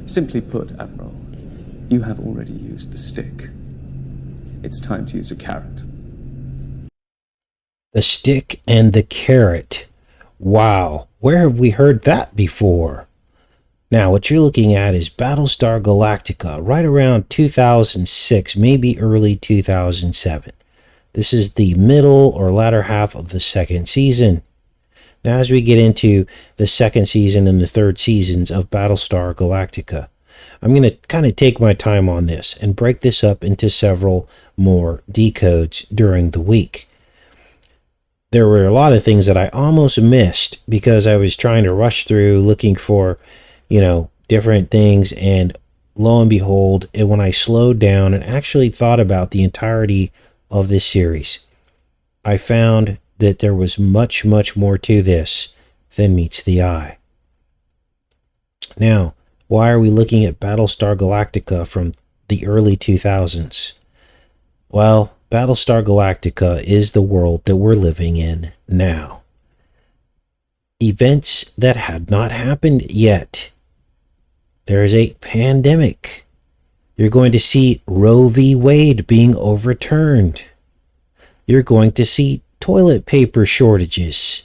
Simply put, Admiral, you have already used the stick. It's time to use a carrot. The stick and the carrot. Wow, where have we heard that before? Now, what you're looking at is Battlestar Galactica, right around 2006, maybe early 2007. This is the middle or latter half of the second season. Now, as we get into the second season and the third seasons of Battlestar Galactica, I'm going to kind of take my time on this and break this up into several more decodes during the week. There were a lot of things that I almost missed because I was trying to rush through looking for, different things, and lo and behold, when I slowed down and actually thought about the entirety of this series, I found that there was much, much more to this than meets the eye. Now, why are we looking at Battlestar Galactica from the early 2000s? Well, Battlestar Galactica is the world that we're living in now. Events that had not happened yet. There is a pandemic. You're going to see Roevwade being overturned. You're going to see toilet paper shortages.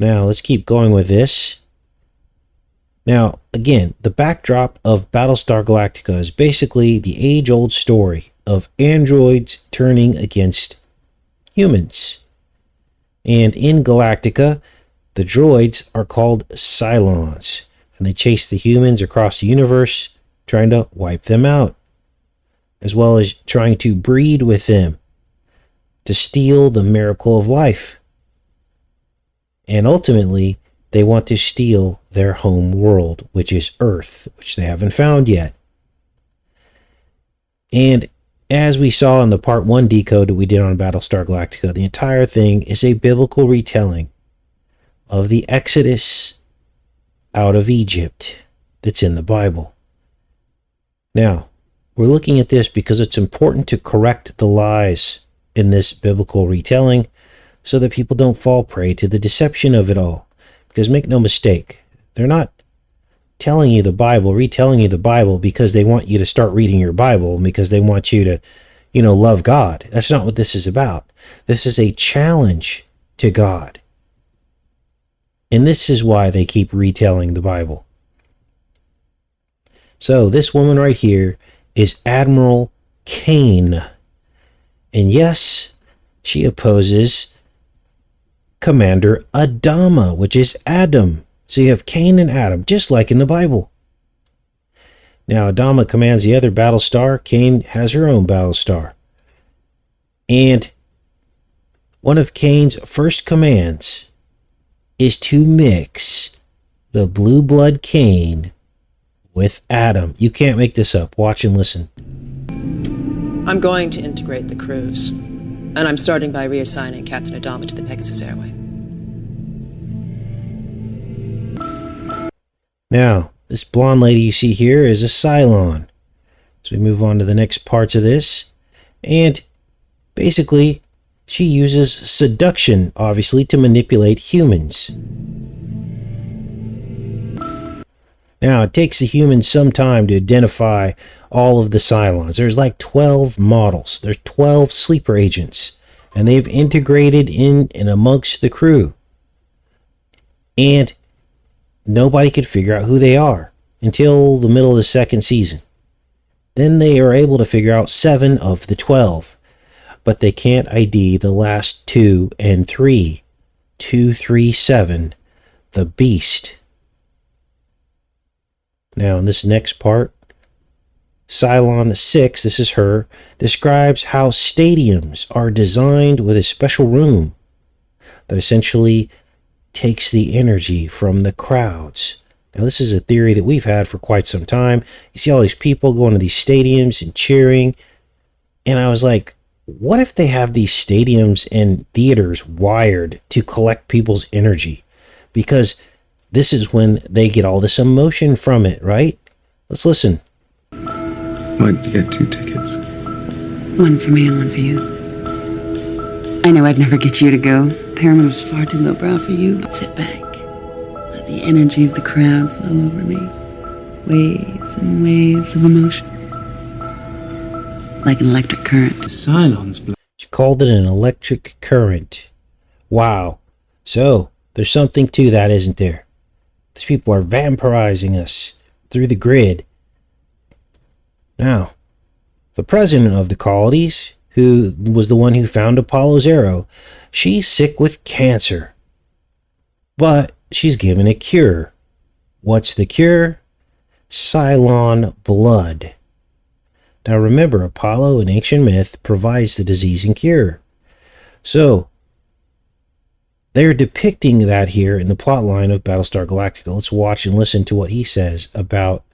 Now, let's keep going with this. Now, again, the backdrop of Battlestar Galactica is basically the age-old story of androids turning against humans. And in Galactica, the droids are called Cylons, and they chase the humans across the universe, trying to wipe them out, as well as trying to breed with them to steal the miracle of life. And ultimately, they want to steal their home world, which is Earth, which they haven't found yet. And as we saw in the Part 1 decode that we did on Battlestar Galactica, the entire thing is a biblical retelling of the Exodus out of Egypt that's in the Bible. Now, we're looking at this because it's important to correct the lies in this biblical retelling so that people don't fall prey to the deception of it all. Because make no mistake, they're not telling you the Bible, retelling you the Bible because they want you to start reading your Bible, because they want you to, love God. That's not what this is about. This is a challenge to God. And this is why they keep retelling the Bible. So this woman right here is Admiral Cain. And yes, she opposes Commander Adama, which is Adam. So you have Cain and Adam, just like in the Bible. Now, Adama commands the other Battlestar. Cain has her own Battlestar. And one of Cain's first commands is to mix the blue blood Cain with Adam. You can't make this up. Watch and listen. I'm going to integrate the crews, and I'm starting by reassigning Captain Adama to the Pegasus Airway. Now, this blonde lady you see here is a Cylon. So we move on to the next parts of this. And basically, she uses seduction, obviously, to manipulate humans. Now, it takes the humans some time to identify all of the Cylons. There's like 12 models. There's 12 sleeper agents. And they've integrated in and amongst the crew. And nobody could figure out who they are until the middle of the second season. Then they are able to figure out 7 of the 12. But they can't ID the last 2 and 3. 237, the Beast. Now, in this next part, Cylon 6, this is her, describes how stadiums are designed with a special room that essentially takes the energy from the crowds. Now, this is a theory that we've had for quite some time. You see all these people going to these stadiums and cheering. And I was like, what if they have these stadiums and theaters wired to collect people's energy? Because this is when they get all this emotion from it, right? Let's listen. Why did you get 2 tickets? One for me and one for you. I know I'd never get you to go. Pyramid was far too lowbrow for you, but sit back. Let the energy of the crowd flow over me. waves and waves of emotion. Like an electric current. Cylons blood. She called it an electric current. Wow. So, there's something to that, isn't there? These people are vampirizing us through the grid. Now, the president of the colonies, who was the one who found Apollo's arrow, she's sick with cancer. But she's given a cure. What's the cure? Cylon blood. Now remember, Apollo in ancient myth provides the disease and cure. So, they're depicting that here in the plot line of Battlestar Galactica. Let's watch and listen to what he says about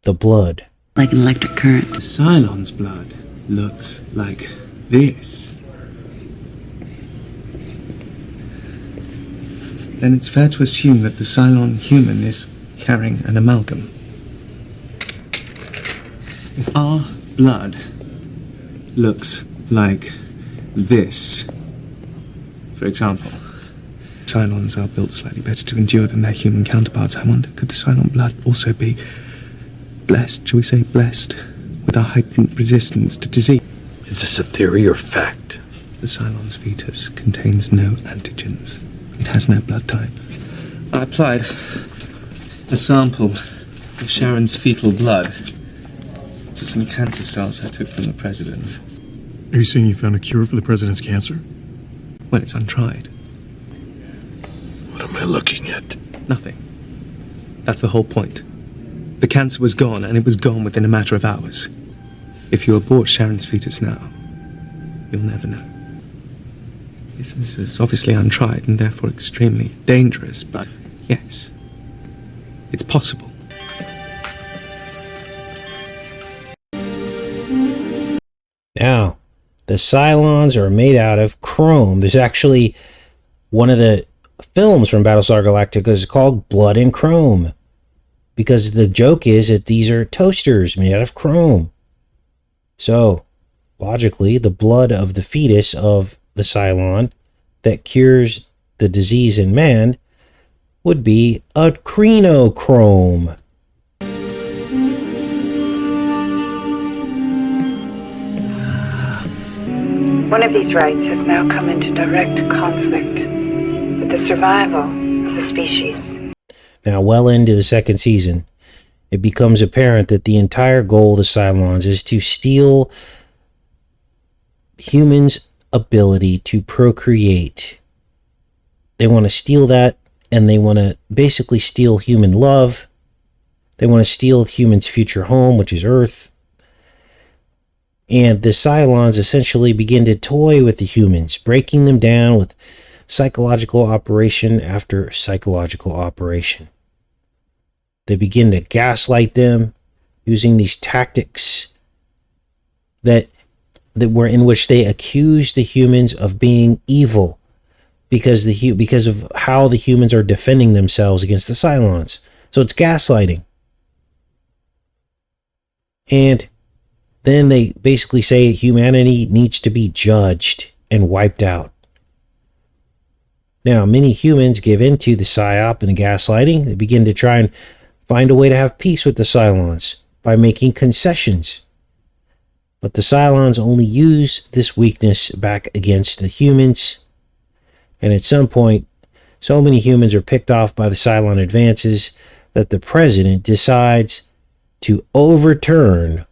the blood. Like an electric current. Cylon's blood looks like this. Then it's fair to assume that the Cylon human is carrying an amalgam. If our blood looks like this, for example, Cylons are built slightly better to endure than their human counterparts. I wonder, could the Cylon blood also be blessed, shall we say, blessed with a heightened resistance to disease? Is this a theory or fact? The Cylon's fetus contains no antigens. It has no blood type. I applied a sample of Sharon's fetal blood to some cancer cells I took from the president. Are you saying you found a cure for the president's cancer? Well, it's untried. What am I looking at? Nothing. That's the whole point. The cancer was gone, and it was gone within a matter of hours. If you abort Sharon's fetus now, you'll never know. This is obviously untried and therefore extremely dangerous, but yes, it's possible. Now, the Cylons are made out of chrome. There's actually one of the films from Battlestar Galactica is called Blood and Chrome, because the joke is that these are toasters made out of chrome. So, logically, the blood of the fetus of the Cylon that cures the disease in man would be Acrenochrome. One of these rights has now come into direct conflict with the survival of the species. Now, well into the second season, it becomes apparent that the entire goal of the Cylons is to steal humans' ability to procreate. They want to steal that, and they want to basically steal human love. They want to steal humans' future home, which is Earth. And the Cylons essentially begin to toy with the humans, breaking them down with psychological operation after psychological operation. They begin to gaslight them using these tactics that were in which they accuse the humans of being evil because of how the humans are defending themselves against the Cylons. So it's gaslighting. And then they basically say humanity needs to be judged and wiped out. Now, many humans give in to the psyop and the gaslighting. They begin to try and find a way to have peace with the Cylons by making concessions. But the Cylons only use this weakness back against the humans. And at some point, so many humans are picked off by the Cylon advances that the president decides to overturn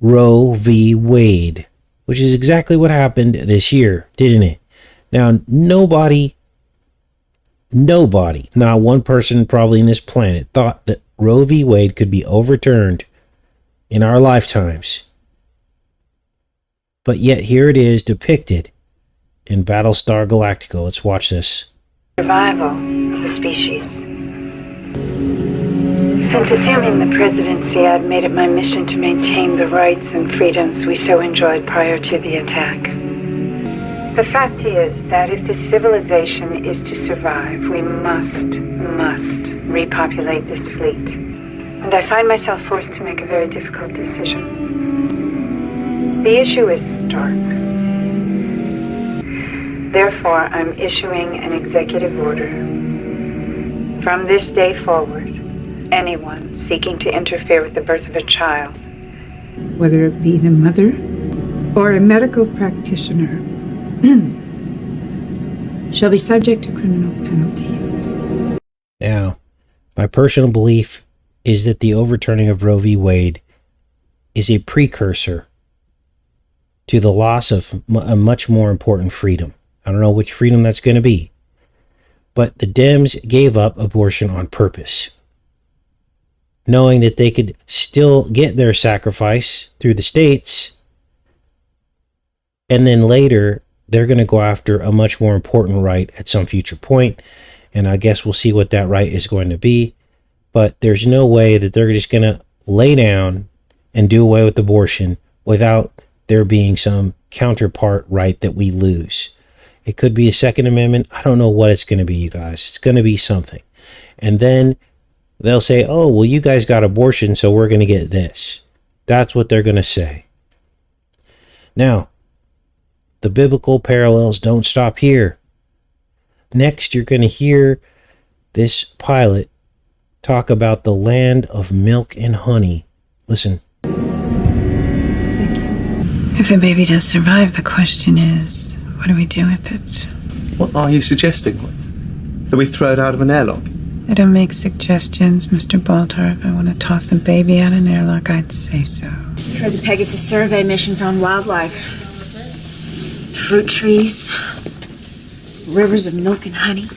Roevwade, which is exactly what happened this year, didn't it? Now, nobody, not one person probably in this planet, thought that Roevwade could be overturned in our lifetimes. But yet here it is depicted in Battlestar Galactica. Let's watch this. Survival of the species. Since assuming the presidency, I've made it my mission to maintain the rights and freedoms we so enjoyed prior to the attack. The fact is that if this civilization is to survive, we must repopulate this fleet. And I find myself forced to make a very difficult decision. The issue is stark. Therefore, I'm issuing an executive order. From this day forward, anyone seeking to interfere with the birth of a child, whether it be the mother or a medical practitioner, shall be subject to criminal penalty. Now, my personal belief is that the overturning of Roe v. Wade is a precursor to the loss of a much more important freedom. I don't know which freedom that's going to be, but the Dems gave up abortion on purpose, knowing that they could still get their sacrifice through the states, and then later they're going to go after a much more important right at some future point, and I guess we'll see what that right is going to be. But there's no way that they're just going to lay down and do away with abortion without there being some counterpart right that we lose. It could be a Second Amendment. I don't know what it's going to be, you guys. It's going to be something. And then they'll say, oh, well, you guys got abortion, so we're going to get this. That's what they're going to say. Now, the biblical parallels don't stop here. Next, you're going to hear this pilot talk about the land of milk and honey. Listen. If the baby does survive, the question is, what do we do with it? What are you suggesting? That we throw it out of an airlock? I don't make suggestions, Mr. Baltar. If I want to toss a baby out an airlock, I'd say so. Heard the Pegasus survey mission found wildlife. Fruit trees. Rivers of milk and honey.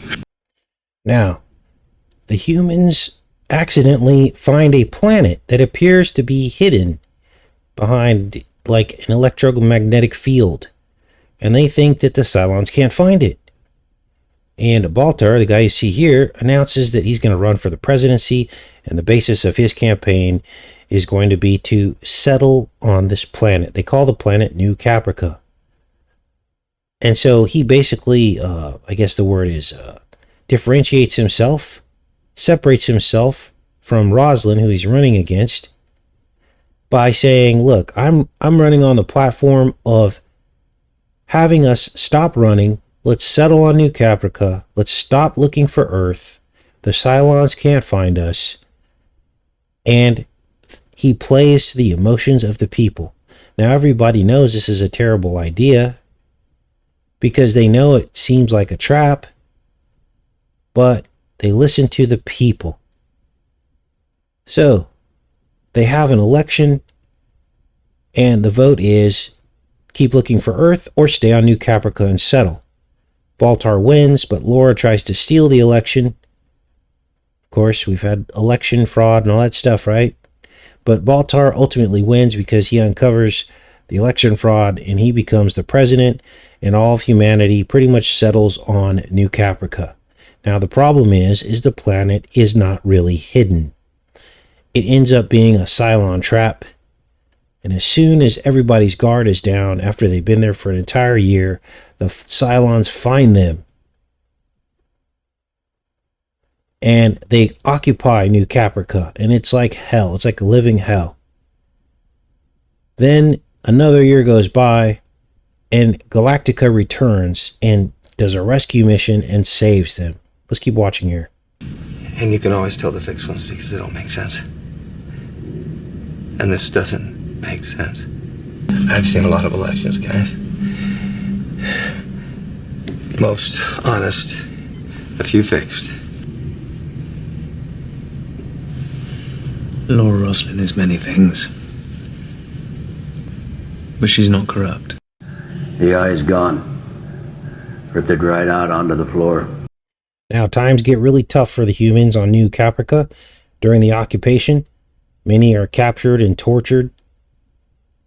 Now, the humans accidentally find a planet that appears to be hidden behind like an electromagnetic field, and they think that the Cylons can't find it. And Baltar, the guy you see here, announces that he's going to run for the presidency, and the basis of his campaign is going to be to settle on this planet. They call the planet New Caprica. And so he basically, I guess the word is, differentiates himself, separates himself from Roslin, who he's running against, by saying, look, I'm running on the platform of having us stop running. Let's settle on New Caprica. Let's stop looking for Earth. The Cylons can't find us. And he plays to the emotions of the people. Now, everybody knows this is a terrible idea because they know it seems like a trap, but they listen to the people. So, they have an election, and the vote is keep looking for Earth or stay on New Caprica and settle. Baltar wins, but Laura tries to steal the election. Of course, we've had election fraud and all that stuff, right? But Baltar ultimately wins because he uncovers the election fraud and he becomes the president, and all of humanity pretty much settles on New Caprica. Now, the problem is the planet is not really hidden. It ends up being a Cylon trap, and as soon as everybody's guard is down after they've been there for an entire year, the Cylons find them, and they occupy New Caprica, and it's like hell. It's like a living hell. Then another year goes by, and Galactica returns and does a rescue mission and saves them. Let's keep watching here. And you can always tell the fixed ones because they don't make sense. And this doesn't make sense. I've seen a lot of elections, guys. Most honest, a few fixed. Laura Roslin is many things. But she's not corrupt. The eye's gone. Ripped right out onto the floor. Now, times get really tough for the humans on New Caprica during the occupation. Many are captured and tortured.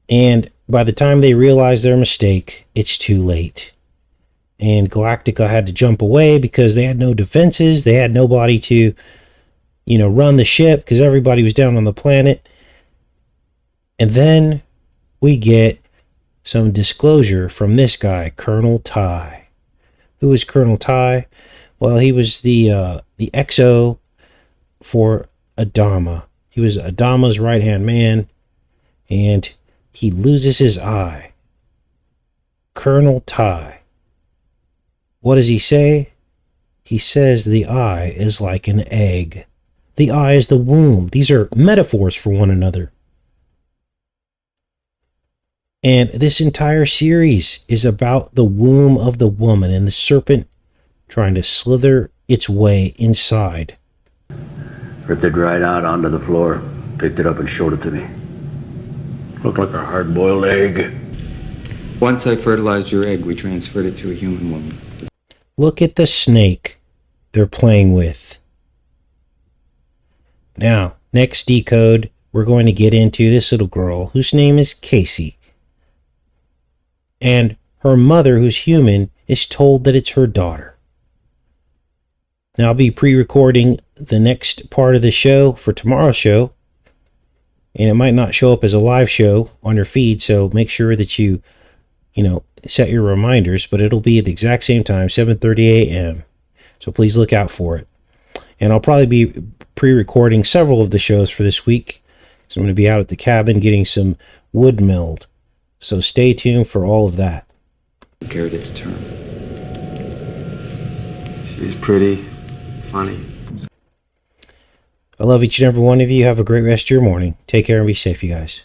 And by the time they realize their mistake, it's too late. And Galactica had to jump away because they had no defenses. They had nobody to, run the ship because everybody was down on the planet. And then we get some disclosure from this guy, Colonel Ty. Who is Colonel Ty? Well, he was the XO for Adama. He was Adama's right-hand man, and he loses his eye. Colonel Ty. What does he say? He says the eye is like an egg. The eye is the womb. These are metaphors for one another. And this entire series is about the womb of the woman and the serpent trying to slither its way inside. Ripped it right out onto the floor, picked it up and showed it to me. Looked like a hard-boiled egg. Once I fertilized your egg, we transferred it to a human woman. Look at the snake they're playing with. Now, next decode, we're going to get into this little girl whose name is Casey. And her mother, who's human, is told that it's her daughter. Now, I'll be pre-recording the next part of the show for tomorrow's show. And it might not show up as a live show on your feed, so make sure that you set your reminders. But it'll be at the exact same time, 7:30 a.m. So please look out for it. And I'll probably be pre-recording several of the shows for this week. So I'm going to be out at the cabin getting some wood milled. So stay tuned for all of that. Carried it to term. She's pretty, funny. I love each and every one of you. Have a great rest of your morning. Take care and be safe, you guys.